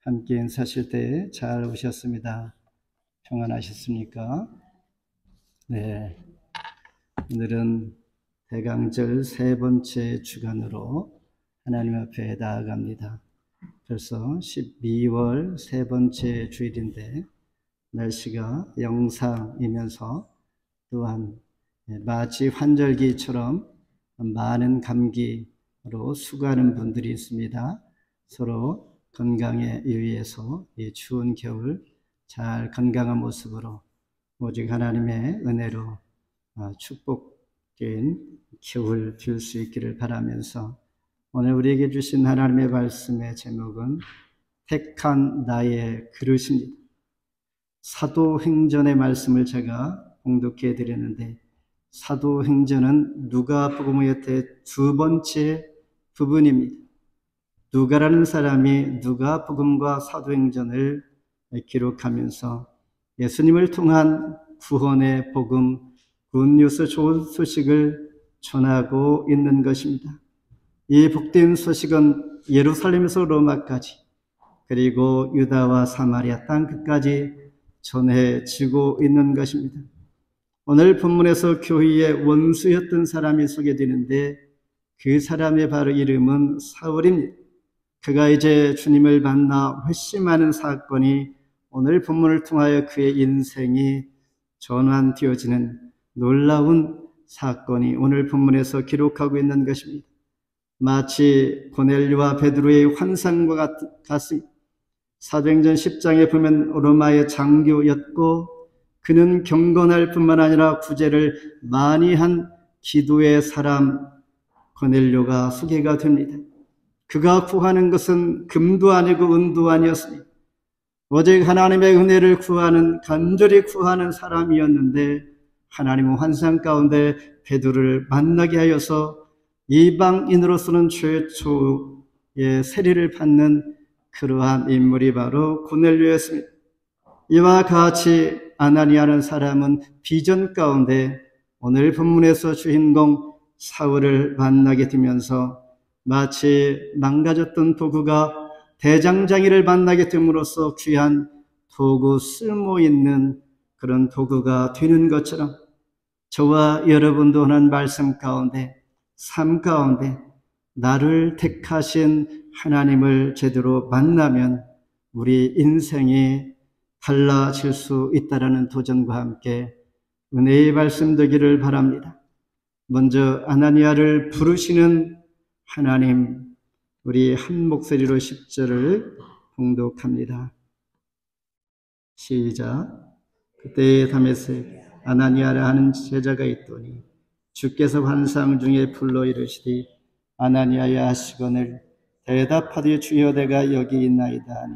함께 인사하실 때 잘 오셨습니다. 평안하셨습니까? 네. 오늘은 대강절 세 번째 주간으로 하나님 앞에 나아갑니다. 벌써 12월 세 번째 주일인데 날씨가 영상이면서 또한 마치 환절기처럼 많은 감기로 수고하는 분들이 있습니다. 서로 건강에 유의해서 이 추운 겨울 잘 건강한 모습으로 오직 하나님의 은혜로 축복된 겨울 빌 수 있기를 바라면서 오늘 우리에게 주신 하나님의 말씀의 제목은 택한 나의 그릇입니다. 사도행전의 말씀을 제가 봉독해 드렸는데 사도행전은 누가복음의 두 번째 부분입니다. 누가라는 사람이 누가복음과 사도행전을 기록하면서 예수님을 통한 구원의 복음, 굿뉴스, 좋은 소식을 전하고 있는 것입니다. 이 복된 소식은 예루살렘에서 로마까지 그리고 유다와 사마리아 땅 끝까지 전해지고 있는 것입니다. 오늘 본문에서 교회의 원수였던 사람이 소개되는데 그 사람의 바로 이름은 사울입니다. 그가 이제 주님을 만나 회심하는 사건이 오늘 본문을 통하여 그의 인생이 전환되어지는 놀라운 사건이 오늘 본문에서 기록하고 있는 것입니다. 마치 고넬료와 베드로의 환상과 같습니다. 사도행전 10장에 보면 로마의 장교였고 그는 경건할 뿐만 아니라 구제를 많이 한 기도의 사람 고넬료가 소개가 됩니다. 그가 구하는 것은 금도 아니고 은도 아니었습니다. 오직 하나님의 은혜를 구하는, 간절히 구하는 사람이었는데 하나님은 환상 가운데 베드로를 만나게 하여서 이방인으로서는 최초의 세례를 받는 그러한 인물이 바로 고넬료였습니다. 이와 같이 아나니아라는 사람은 비전 가운데 오늘 본문에서 주인공 사울을 만나게 되면서 마치 망가졌던 도구가 대장장이를 만나게 됨으로써 귀한 도구, 쓸모있는 그런 도구가 되는 것처럼 저와 여러분도 하는 말씀 가운데, 삶 가운데 나를 택하신 하나님을 제대로 만나면 우리 인생이 달라질 수 있다라는 도전과 함께 은혜의 말씀 되기를 바랍니다. 먼저 아나니아를 부르시는 하나님, 우리 한 목소리로 10절을 봉독합니다. 시작. 그때 다메섹 아나니아라 하는 제자가 있더니 주께서 환상 중에 불러 이르시되 아나니아야 하시거늘 대답하되 주여 내가 여기 있나이다 하니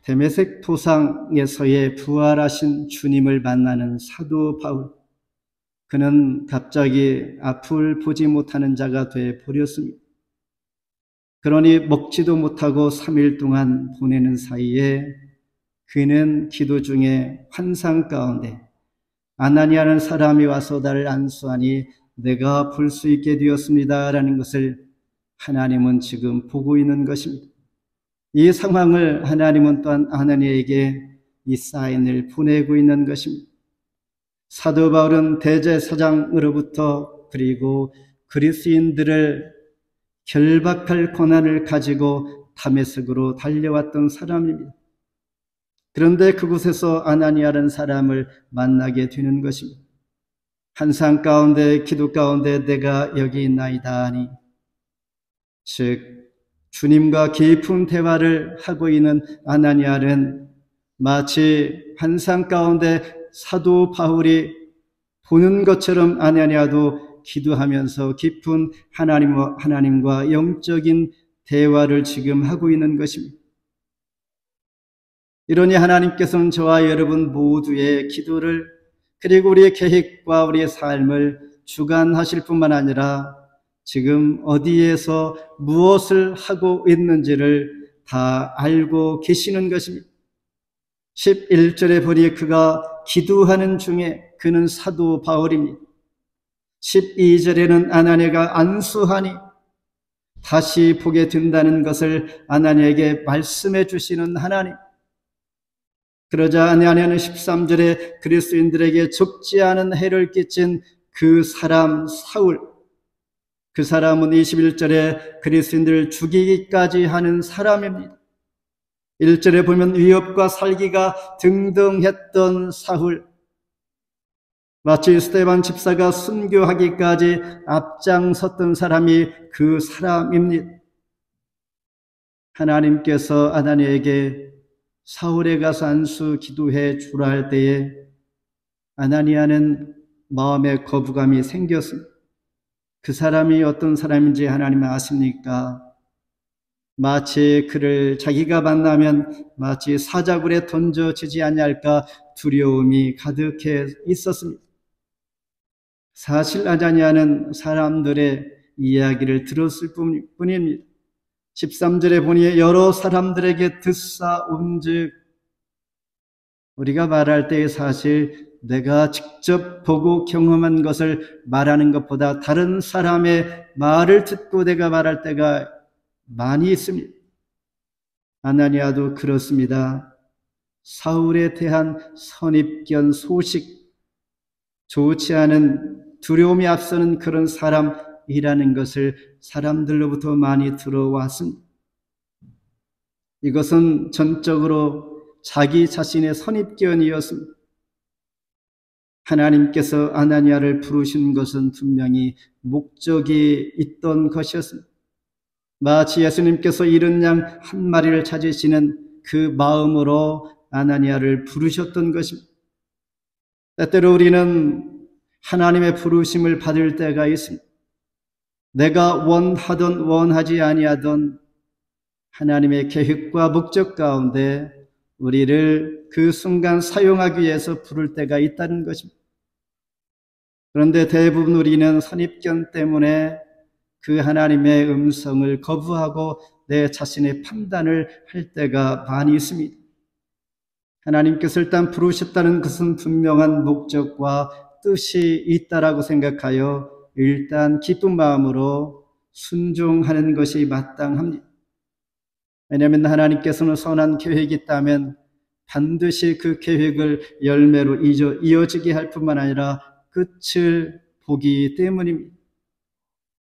다메섹 도상에서의 부활하신 주님을 만나는 사도 바울, 그는 갑자기 앞을 보지 못하는 자가 돼 버렸습니다. 그러니 먹지도 못하고 3일 동안 보내는 사이에 그는 기도 중에 환상 가운데 아나니아라는 사람이 와서 나를 안수하니 내가 볼 수 있게 되었습니다 라는 것을 하나님은 지금 보고 있는 것입니다. 이 상황을 하나님은 또한 아나니아에게 이 사인을 보내고 있는 것입니다. 사도 바울은 대제사장으로부터 그리고 그리스인들을 결박할 권한을 가지고 다메섹으로 달려왔던 사람입니다. 그런데 그곳에서 아나니아라는 사람을 만나게 되는 것입니다. 환상 가운데, 기도 가운데 내가 여기 있나이다 하니, 즉 주님과 깊은 대화를 하고 있는 아나니아는 마치 환상 가운데 사도 바울이 보는 것처럼 아나니아도 기도하면서 깊은 하나님과 영적인 대화를 지금 하고 있는 것입니다. 이러니 하나님께서는 저와 여러분 모두의 기도를, 그리고 우리의 계획과 우리의 삶을 주관하실 뿐만 아니라 지금 어디에서 무엇을 하고 있는지를 다 알고 계시는 것입니다. 11절에 보니 그가 기도하는 중에 그는 사도 바울입니다. 12절에는 아나니아가 안수하니 다시 보게 된다는 것을 아나니에게 말씀해 주시는 하나님. 그러자 아나니아는 13절에 그리스도인들에게 적지 않은 해를 끼친 그 사람 사울, 그 사람은 21절에 그리스도인들을 죽이기까지 하는 사람입니다. 1절에 보면 위협과 살기가 등등했던 사울, 마치 스데반 집사가 순교하기까지 앞장섰던 사람이 그 사람입니다. 하나님께서 아나니아에게 사울에 가서 안수 기도해 주라 할 때에 아나니아는 마음에 거부감이 생겼습니다. 그 사람이 어떤 사람인지 하나님은 아십니까? 마치 그를 자기가 만나면 마치 사자굴에 던져지지 아니할까 두려움이 가득해 있었습니다. 사실 아나니아는 사람들의 이야기를 들었을 뿐입니다. 13절에 보니 여러 사람들에게 듣사온즉, 우리가 말할 때에 사실 내가 직접 보고 경험한 것을 말하는 것보다 다른 사람의 말을 듣고 내가 말할 때가 많이 있습니다. 아나니아도 그렇습니다. 사울에 대한 선입견 소식, 좋지 않은 두려움이 앞서는 그런 사람이라는 것을 사람들로부터 많이 들어왔습니다. 이것은 전적으로 자기 자신의 선입견이었습니다. 하나님께서 아나니아를 부르신 것은 분명히 목적이 있던 것이었습니다. 마치 예수님께서 잃은 양 한 마리를 찾으시는 그 마음으로 아나니아를 부르셨던 것입니다. 때때로 우리는 하나님의 부르심을 받을 때가 있습니다. 내가 원하든 원하지 아니하든 하나님의 계획과 목적 가운데 우리를 그 순간 사용하기 위해서 부를 때가 있다는 것입니다. 그런데 대부분 우리는 선입견 때문에 그 하나님의 음성을 거부하고 내 자신의 판단을 할 때가 많이 있습니다. 하나님께서 일단 부르셨다는 것은 분명한 목적과 뜻이 있다라고 생각하여 일단 기쁜 마음으로 순종하는 것이 마땅합니다. 왜냐하면 하나님께서는 선한 계획이 있다면 반드시 그 계획을 열매로 이어지게 할 뿐만 아니라 끝을 보기 때문입니다.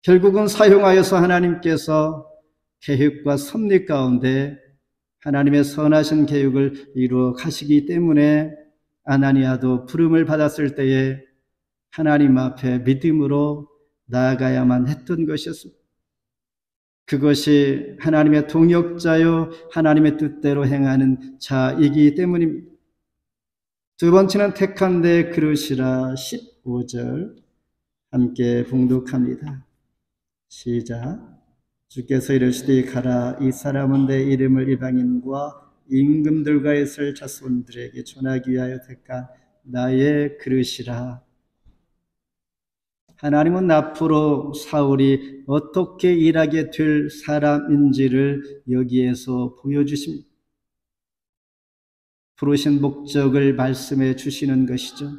결국은 사용하여서 하나님께서 계획과 섭리 가운데 하나님의 선하신 계획을 이루어 가시기 때문에 아나니아도 부름을 받았을 때에 하나님 앞에 믿음으로 나아가야만 했던 것이었습니다. 그것이 하나님의 동역자요 하나님의 뜻대로 행하는 자이기 때문입니다. 두 번째는 택한 데 그릇이라. 15절 함께 봉독합니다. 시작. 주께서 이르시되 가라, 이 사람은 내 이름을 이방인과 임금들과 이스라엘 자손들에게 전하기 위하여 택한 나의 그릇이라. 하나님은 앞으로 사울이 어떻게 일하게 될 사람인지를 여기에서 보여주십니다. 부르신 목적을 말씀해 주시는 것이죠.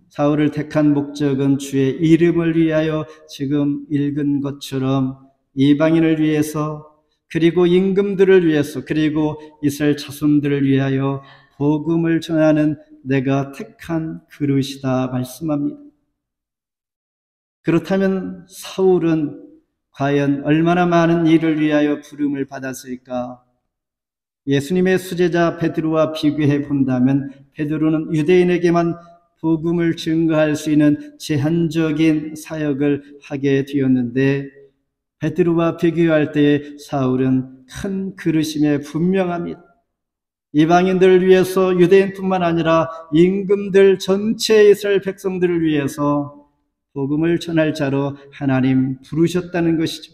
사울을 택한 목적은 주의 이름을 위하여 지금 읽은 것처럼 이방인을 위해서, 그리고 임금들을 위해서, 그리고 이스라엘 자손들을 위하여 복음을 전하는 내가 택한 그릇이다 말씀합니다. 그렇다면 사울은 과연 얼마나 많은 일을 위하여 부름을 받았을까? 예수님의 수제자 베드로와 비교해 본다면 베드로는 유대인에게만 복음을 증거할 수 있는 제한적인 사역을 하게 되었는데, 베드로와 비교할 때에 사울은 큰 그릇임에 분명합니다. 이방인들을 위해서, 유대인뿐만 아니라 임금들 전체 이스라엘 백성들을 위해서 복음을 전할 자로 하나님 부르셨다는 것이죠.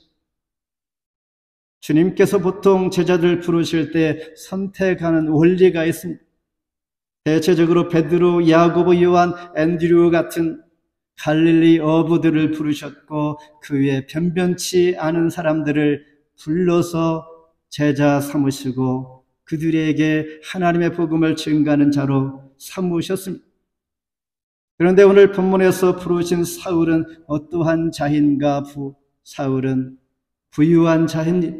주님께서 보통 제자들 부르실 때 선택하는 원리가 있습니다. 대체적으로 베드로, 야고보, 요한, 앤드류 같은 갈릴리 어부들을 부르셨고 그 위에 변변치 않은 사람들을 불러서 제자 삼으시고 그들에게 하나님의 복음을 증거하는 자로 삼으셨습니다. 그런데 오늘 본문에서 부르신 사울은 어떠한 자인가? 사울은 부유한 자입니다.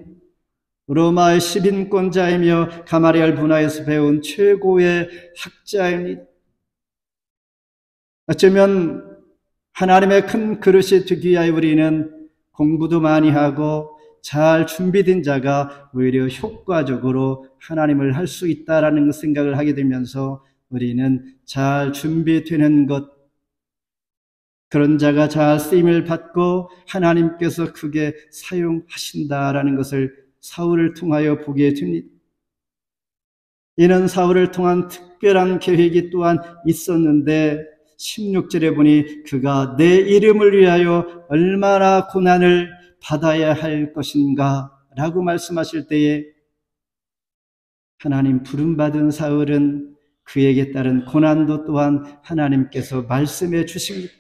로마의 10인권자이며 가마리엘 분하에서 배운 최고의 학자입니다. 어쩌면 하나님의 큰 그릇이 되기 위하여 우리는 공부도 많이 하고 잘 준비된 자가 오히려 효과적으로 하나님을 할 수 있다라는 생각을 하게 되면서 우리는 잘 준비되는 것, 그런 자가 잘 쓰임을 받고 하나님께서 크게 사용하신다라는 것을 사울을 통하여 보게 됩니다. 이는 사울을 통한 특별한 계획이 또한 있었는데 16절에 보니 그가 내 이름을 위하여 얼마나 고난을 받아야 할 것인가 라고 말씀하실 때에 하나님 부름받은 사울은 그에게 따른 고난도 또한 하나님께서 말씀해 주십니다.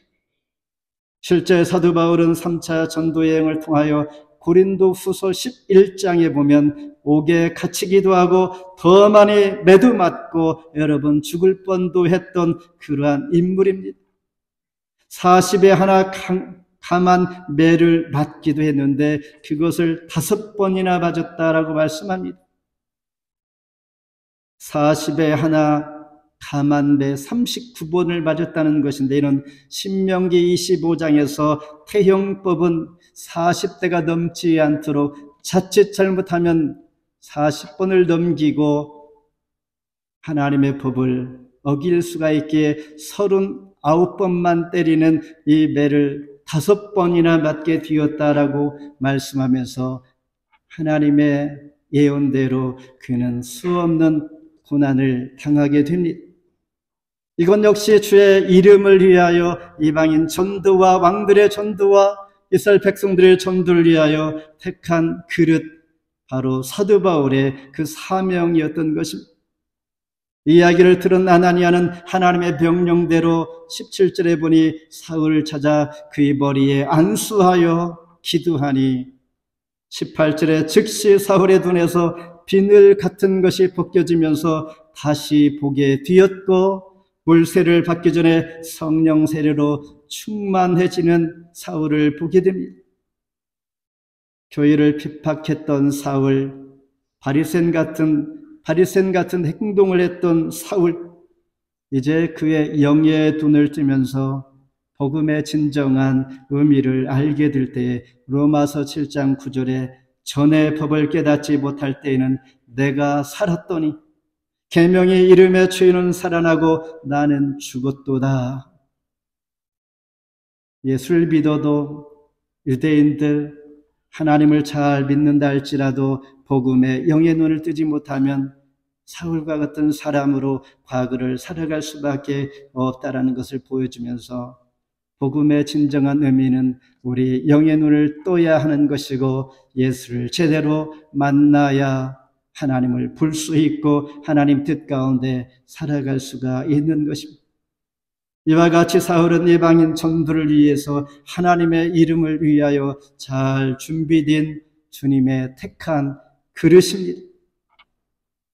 실제 사도 바울은 3차 전도여행을 통하여 고린도 후서 11장에 보면 옥에 갇히기도 하고 더 많이 매도 맞고 여러분 죽을 뻔도 했던 그러한 인물입니다. 40에 하나 감한 매를 맞기도 했는데 그것을 5번이나 맞았다라고 말씀합니다. 40에 하나 감한 매 39번을 맞았다는 것인데 이는 신명기 25장에서 태형법은 40대가 넘지 않도록 자칫 잘못하면 40번을 넘기고 하나님의 법을 어길 수가 있기에 39번만 때리는 이 매를 5번이나 맞게 되었다라고 말씀하면서 하나님의 예언대로 그는 수없는 고난을 당하게 됩니다. 이건 역시 주의 이름을 위하여 이방인 전도와 왕들의 전도와 이스라엘 백성들의 전도를 위하여 택한 그릇, 바로 사도 바울의 그 사명이었던 것입니다. 이 이야기를 들은 아나니아는 하나님의 명령대로 17절에 보니 사울을 찾아 그의 머리에 안수하여 기도하니 18절에 즉시 사울의 눈에서 비늘 같은 것이 벗겨지면서 다시 보게 되었고 물세를 받기 전에 성령 세례로 충만해지는 사울을 보게 됩니다. 교회를 핍박했던 사울, 바리새인 같은 행동을 했던 사울, 이제 그의 영의 눈을 뜨면서 복음의 진정한 의미를 알게 될 때에 로마서 7장 9절에 전의 법을 깨닫지 못할 때에는 내가 살았더니 계명의 이름에 죄인은 살아나고 나는 죽었도다. 예수를 믿어도 유대인들 하나님을 잘 믿는다 할지라도 복음의 영의 눈을 뜨지 못하면 사울과 같은 사람으로 과거를 살아갈 수밖에 없다라는 것을 보여주면서 복음의 진정한 의미는 우리 영의 눈을 떠야 하는 것이고 예수를 제대로 만나야 하나님을 볼 수 있고 하나님 뜻 가운데 살아갈 수가 있는 것입니다. 이와 같이 사울은 이방인 전도를 위해서 하나님의 이름을 위하여 잘 준비된 주님의 택한 그릇입니다.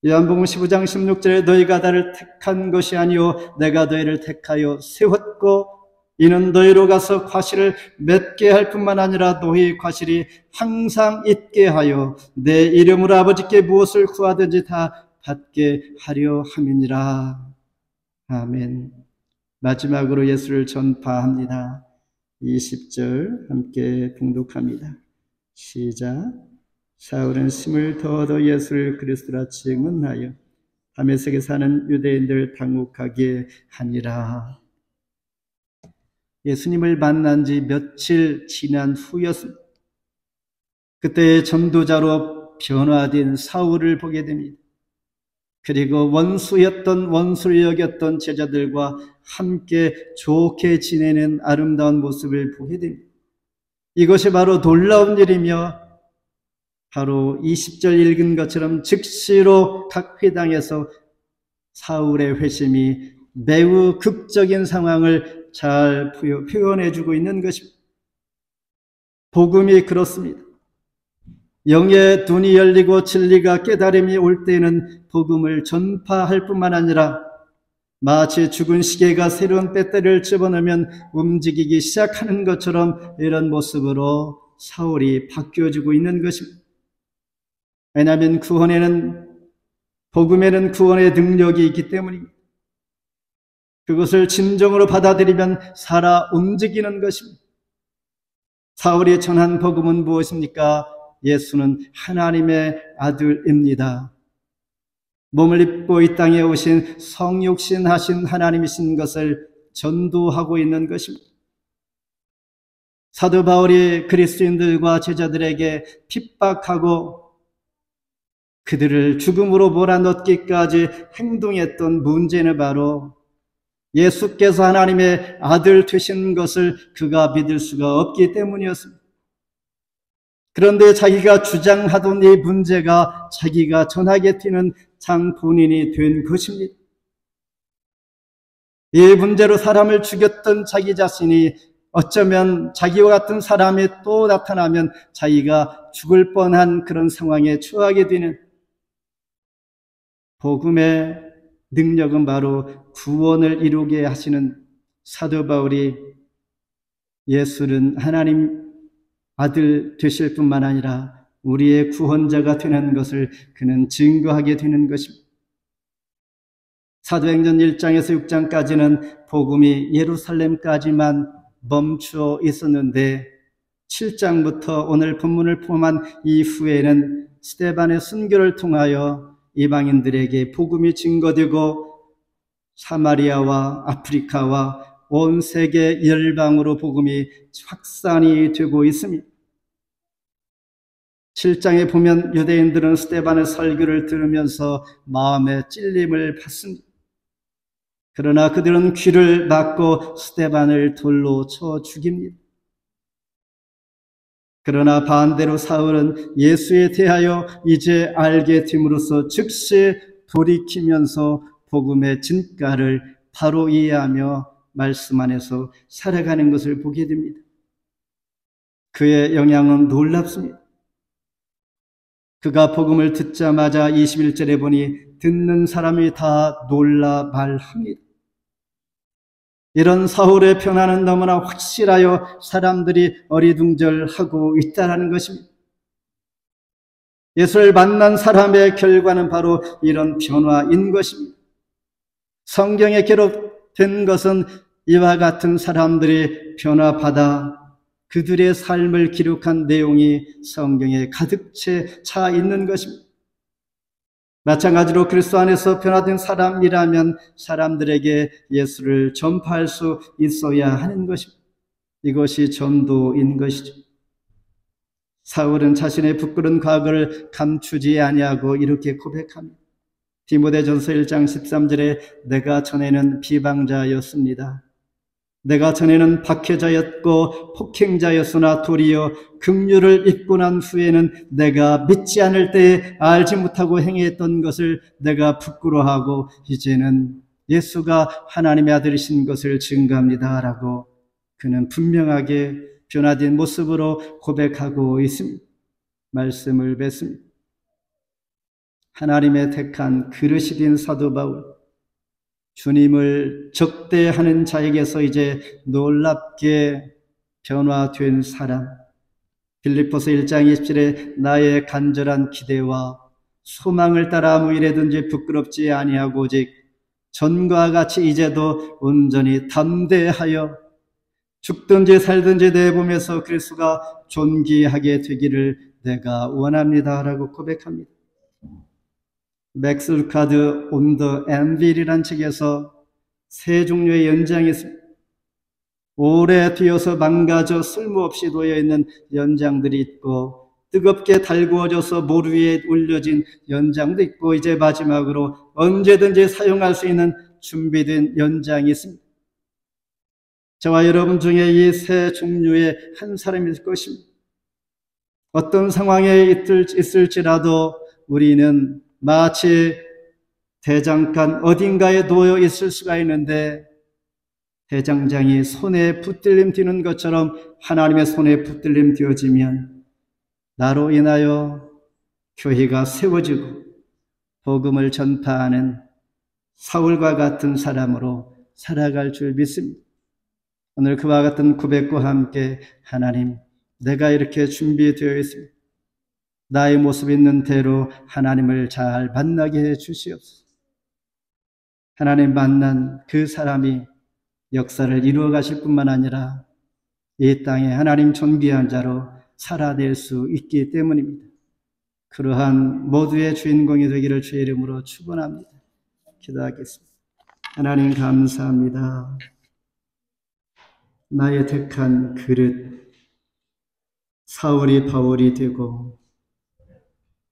요한복음 15장 16절에 너희가 나를 택한 것이 아니요 내가 너희를 택하여 세웠고 이는 너희로 가서 과실을 맺게 할 뿐만 아니라 너희 과실이 항상 있게 하여 내 이름으로 아버지께 무엇을 구하든지 다 받게 하려 함이니라. 아멘. 마지막으로 예수를 전파합니다. 20절 함께 봉독합니다. 시작. 사울은 심을 더어도 예수를 그리스도라 증언하여 다메섹에 사는 유대인들 당혹하게 하니라. 예수님을 만난 지 며칠 지난 후였습니다. 그때 전도자로 변화된 사울을 보게 됩니다. 그리고 원수를 여겼던 제자들과 함께 좋게 지내는 아름다운 모습을 보게 됩니다. 이것이 바로 놀라운 일이며 바로 20절 읽은 것처럼 즉시로 각 회당에서 사울의 회심이 매우 극적인 상황을 잘 표현해주고 있는 것입니다. 복음이 그렇습니다. 영의 눈이 열리고 진리가 깨달음이 올 때는 복음을 전파할 뿐만 아니라 마치 죽은 시계가 새로운 배터리를 집어넣으면 움직이기 시작하는 것처럼 이런 모습으로 사울이 바뀌어지고 있는 것입니다. 왜냐하면 복음에는 구원의 능력이 있기 때문입니다. 그것을 진정으로 받아들이면 살아 움직이는 것입니다. 사울이 전한 복음은 무엇입니까? 예수는 하나님의 아들입니다. 몸을 입고 이 땅에 오신 성육신하신 하나님이신 것을 전도하고 있는 것입니다. 사도 바울이 그리스도인들과 제자들에게 핍박하고 그들을 죽음으로 몰아넣기까지 행동했던 문제는 바로 예수께서 하나님의 아들 되신 것을 그가 믿을 수가 없기 때문이었습니다. 그런데 자기가 주장하던 이 문제가 자기가 전하게 되는 장본인이 된 것입니다. 이 문제로 사람을 죽였던 자기 자신이 어쩌면 자기와 같은 사람이 또 나타나면 자기가 죽을 뻔한 그런 상황에 처하게 되는 복음의 능력은 바로 구원을 이루게 하시는 사도 바울이 예수는 하나님 아들 되실 뿐만 아니라 우리의 구원자가 되는 것을 그는 증거하게 되는 것입니다. 사도행전 1장에서 6장까지는 복음이 예루살렘까지만 멈추어 있었는데 7장부터 오늘 본문을 포함한 이후에는 스데반의 순교를 통하여 이방인들에게 복음이 증거되고 사마리아와 아프리카와 온 세계 열방으로 복음이 확산이 되고 있습니다. 7장에 보면 유대인들은 스데반의 설교를 들으면서 마음에 찔림을 받습니다. 그러나 그들은 귀를 막고 스데반을 돌로 쳐 죽입니다. 그러나 반대로 사울은 예수에 대하여 이제 알게 됨으로써 즉시 돌이키면서 복음의 진가를 바로 이해하며 말씀 안에서 살아가는 것을 보게 됩니다. 그의 영향은 놀랍습니다. 그가 복음을 듣자마자 21절에 보니 듣는 사람이 다 놀라 말합니다. 이런 사울의 변화는 너무나 확실하여 사람들이 어리둥절하고 있다는 것입니다. 예수를 만난 사람의 결과는 바로 이런 변화인 것입니다. 성경에 기록된 것은 이와 같은 사람들이 변화받아 그들의 삶을 기록한 내용이 성경에 가득 차 있는 것입니다. 마찬가지로 그리스도 안에서 변화된 사람이라면 사람들에게 예수를 전파할 수 있어야 하는 것입니다. 이것이 전도인 것이죠. 사울은 자신의 부끄러운 과거를 감추지 아니하고 이렇게 고백합니다. 디모데전서 1장 13절에 내가 전에는 비방자였습니다. 내가 전에는 박해자였고 폭행자였으나 도리어 긍휼을 입고 난 후에는 내가 믿지 않을 때에 알지 못하고 행했던 것을 내가 부끄러워하고 이제는 예수가 하나님의 아들이신 것을 증거합니다 라고 그는 분명하게 변화된 모습으로 고백하고 있습니다. 말씀을 뵙습니다. 하나님의 택한 그릇이 된 사도 바울, 주님을 적대하는 자에게서 이제 놀랍게 변화된 사람. 빌립보서 1장 20절에 나의 간절한 기대와 소망을 따라 아무 일에든지 부끄럽지 아니하고 오직 전과 같이 이제도 온전히 담대하여 죽든지 살든지 내 몸에서 그리스도가 존귀하게 되기를 내가 원합니다 라고 고백합니다. 맥스 루카드 온 더 앤빌이라는 책에서 세 종류의 연장이 있습니다. 오래 뒤어서 망가져 쓸모없이 놓여있는 연장들이 있고 뜨겁게 달구어져서 모루 위에 올려진 연장도 있고 이제 마지막으로 언제든지 사용할 수 있는 준비된 연장이 있습니다. 저와 여러분 중에 이 세 종류의 한 사람이 있을 것입니다. 어떤 상황에 있을지라도 우리는 마치 대장간 어딘가에 놓여 있을 수가 있는데 대장장이 손에 붙들림 띄는 것처럼 하나님의 손에 붙들림 띄어지면 나로 인하여 교회가 세워지고 복음을 전파하는 사울과 같은 사람으로 살아갈 줄 믿습니다. 오늘 그와 같은 고백과 함께 하나님 내가 이렇게 준비되어 있습니다. 나의 모습 있는 대로 하나님을 잘 만나게 해 주시옵소서. 하나님 만난 그 사람이 역사를 이루어 가실 뿐만 아니라 이 땅에 하나님 존귀한 자로 살아낼 수 있기 때문입니다. 그러한 모두의 주인공이 되기를 주의 이름으로 축원합니다. 기도하겠습니다. 하나님 감사합니다. 나의 택한 그릇 사울이 바울이 되고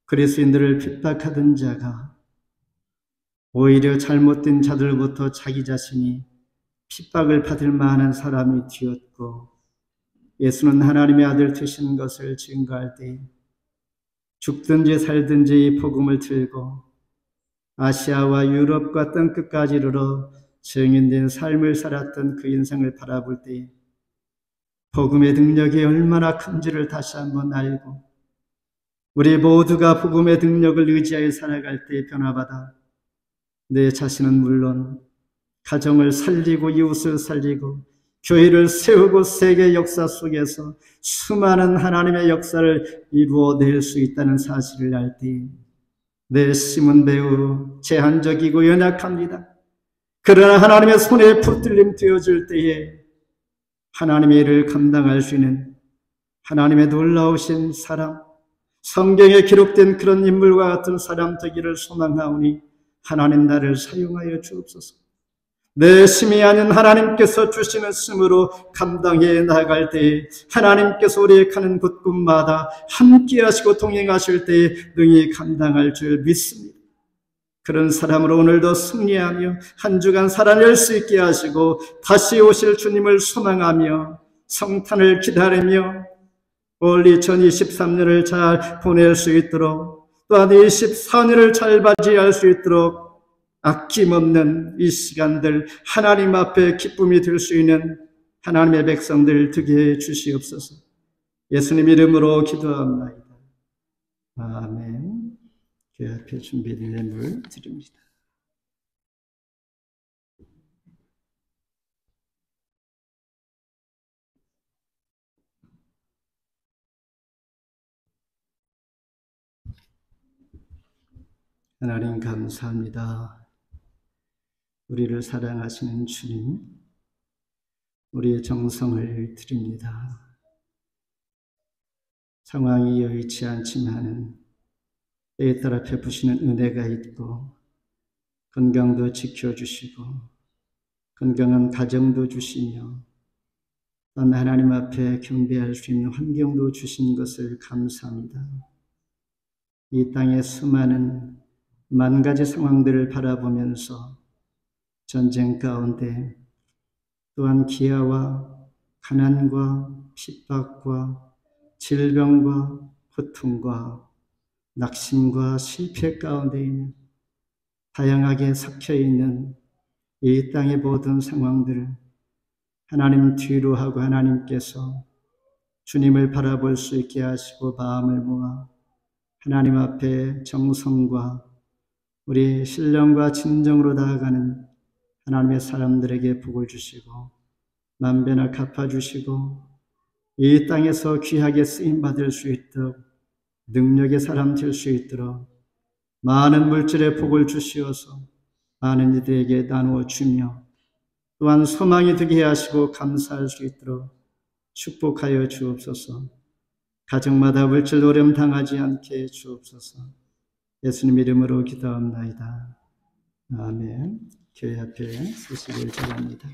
그리스도인들을 핍박하던 자가 오히려 잘못된 자들부터 자기 자신이 핍박을 받을 만한 사람이 되었고, 예수는 하나님의 아들 되신 것을 증거할 때 죽든지 살든지 이 복음을 들고 아시아와 유럽과 땅끝까지 이르러 증인된 삶을 살았던 그 인생을 바라볼 때 복음의 능력이 얼마나 큰지를 다시 한번 알고, 우리 모두가 복음의 능력을 의지하여 살아갈 때 변화받아 내 자신은 물론 가정을 살리고 이웃을 살리고 교회를 세우고 세계 역사 속에서 수많은 하나님의 역사를 이루어낼 수 있다는 사실을 알 때 내 힘은 매우 제한적이고 연약합니다. 그러나 하나님의 손에 붙들림 되어질 때에 하나님의 일을 감당할 수 있는 하나님의 놀라우신 사람, 성경에 기록된 그런 인물과 같은 사람 되기를 소망하오니 하나님 나를 사용하여 주옵소서. 내 힘이 아닌 하나님께서 주시는 힘으로 감당해 나갈 때에 하나님께서 우리의 가는 곳곳마다 함께 하시고 동행하실 때에 능히 감당할 줄 믿습니다. 그런 사람으로 오늘도 승리하며 한 주간 살아낼 수 있게 하시고 다시 오실 주님을 소망하며 성탄을 기다리며 올 2023년을 잘 보낼 수 있도록, 또한 24년을 잘 맞이할 수 있도록 아낌없는 이 시간들 하나님 앞에 기쁨이 될 수 있는 하나님의 백성들 되게 해 주시옵소서. 예수님 이름으로 기도합니다. 아멘. 교회 앞에 준비된 예물 드립니다. 하나님 감사합니다. 우리를 사랑하시는 주님, 우리의 정성을 드립니다. 상황이 여의치 않지만은 때에 따라 베푸시는 은혜가 있고 건강도 지켜주시고 건강한 가정도 주시며 또한 하나님 앞에 경배할 수 있는 환경도 주신 것을 감사합니다. 이 땅의 수많은 만 가지 상황들을 바라보면서 전쟁 가운데 또한 기아와 가난과 핍박과 질병과 고통과 낙심과 실패 가운데 있는 다양하게 섞여있는 이 땅의 모든 상황들을 하나님 뒤로 하고 하나님께서 주님을 바라볼 수 있게 하시고 마음을 모아 하나님 앞에 정성과 우리 신령과 진정으로 나아가는 하나님의 사람들에게 복을 주시고 만배나 갚아주시고 이 땅에서 귀하게 쓰임받을 수 있도록 능력의 사람 될 수 있도록 많은 물질의 복을 주시어서 많은 이들에게 나누어 주며 또한 소망이 되게 하시고 감사할 수 있도록 축복하여 주옵소서. 가정마다 물질 노름 당하지 않게 주옵소서. 예수님 이름으로 기도합나이다. 아멘. 교회 앞에 서시길 바랍니다.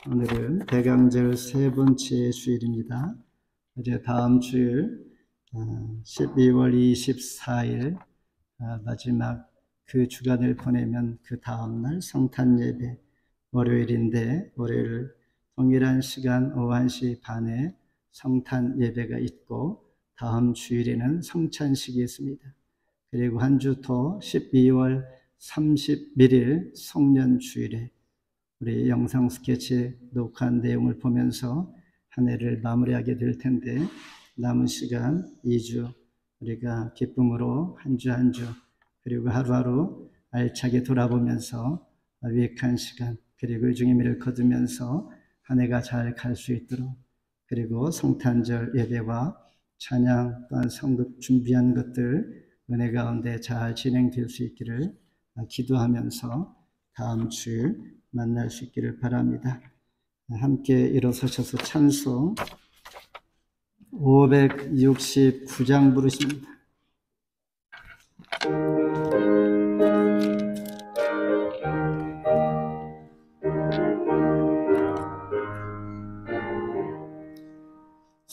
오늘은 대강절 세 번째 주일입니다. 이제 다음 주일 12월 24일 마지막 그 주간을 보내면 그 다음날 성탄 예배 월요일인데, 월요일 동일한 시간 오후 1시 반에 성탄 예배가 있고 다음 주일에는 성찬식이 있습니다. 그리고 한 주 더 12월 31일 송년주일에 우리 영상 스케치 녹화한 내용을 보면서 한 해를 마무리하게 될 텐데, 남은 시간 2주 우리가 기쁨으로 한 주 한 주 그리고 하루하루 알차게 돌아보면서 유익한 시간 그리고 의중의 미를 거두면서 한 해가 잘 갈 수 있도록 그리고 성탄절 예배와 찬양 또한 성급 준비한 것들 은혜 가운데 잘 진행될 수 있기를 기도하면서 다음 주 만날 수 있기를 바랍니다. 함께 일어서셔서 찬송 569장 부르십니다.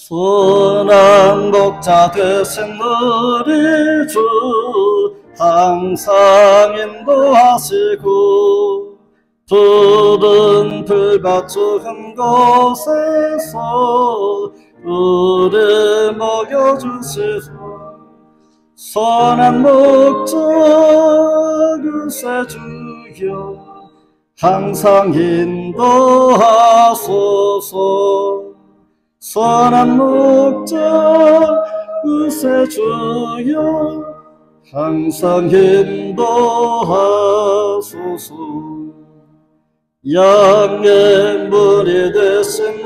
선한 목자 되신 우리 주 항상 인도하시고 푸른 풀밭 좋은 곳에서 우리 먹여주시소. 선한 목자 그새 주여 항상 인도하소서. 선한 목자 그새 주여 항상 인도하소서. 양의 물이 되신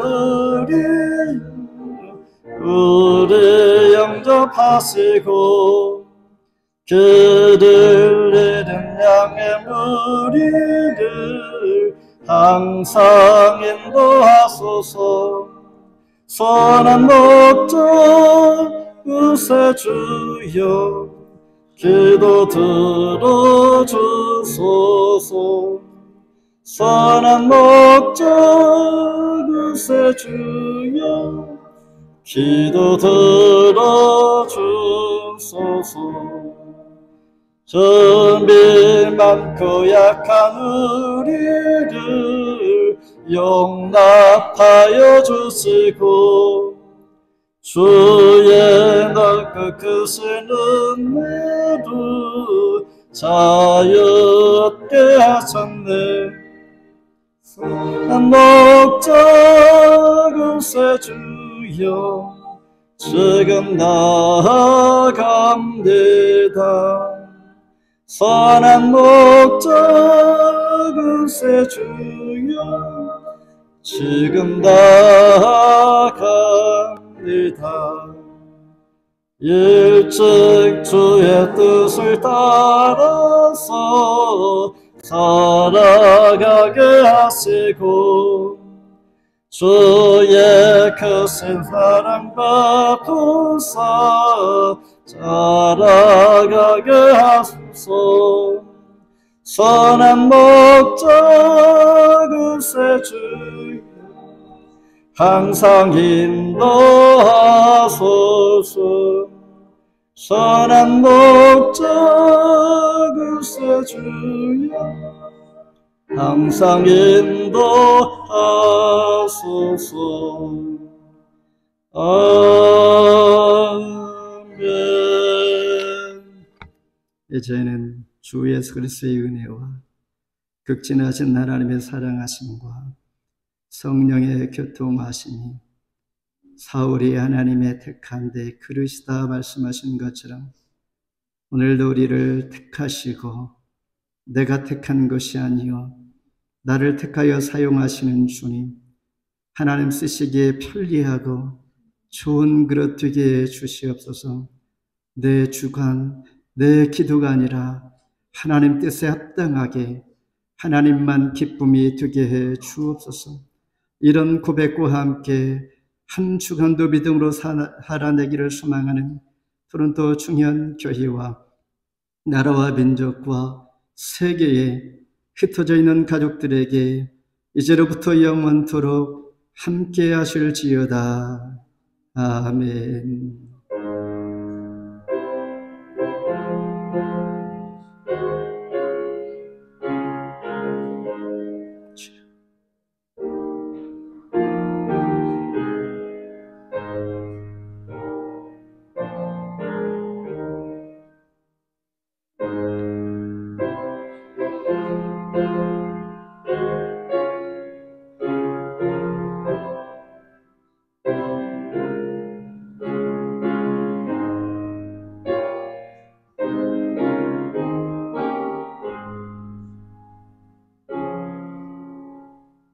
우리 영접하시고 그를 잃은 양의 무리를 항상 인도하소서. 선한 목자 그새 주여 기도 들어주소서. 선한 목자 그새 주여 기도 들어주소서. 점이 많고 약한 우리를 용납하여 주시고 주의 넓고 크신 은혜로 자유롭게 하셨네. 선한 목자 그새 주여 지금 나아갑니다. 선한 목자 그새 주여 지금 나아갑니다. 일찍 주의 뜻을 따라서 살아가게 하시고 주의 크신 사랑 베푸사 자라가게 하소서. 선한 목자 그새 주여 항상 인도하소서. 선한 목자 그새 주여 항상 인도하소서. 아멘. 이제는 주 예수 그리스도의 은혜와 극진하신 하나님의 사랑하심과 성령의 교통하심이 사울이 하나님의 택한 데 그릇이다 말씀하신 것처럼 오늘도 우리를 택하시고 내가 택한 것이 아니요 나를 택하여 사용하시는 주님, 하나님 쓰시기에 편리하고 좋은 그릇 되게 주시옵소서. 내 주관, 내 기도가 아니라 하나님 뜻에 합당하게 하나님만 기쁨이 되게 해 주옵소서. 이런 고백과 함께 한 주간도 믿음으로 살아내기를 소망하는 토론토 중현 교회와 나라와 민족과 세계에 흩어져 있는 가족들에게 이제로부터 영원토록 함께 하실지어다. 아멘.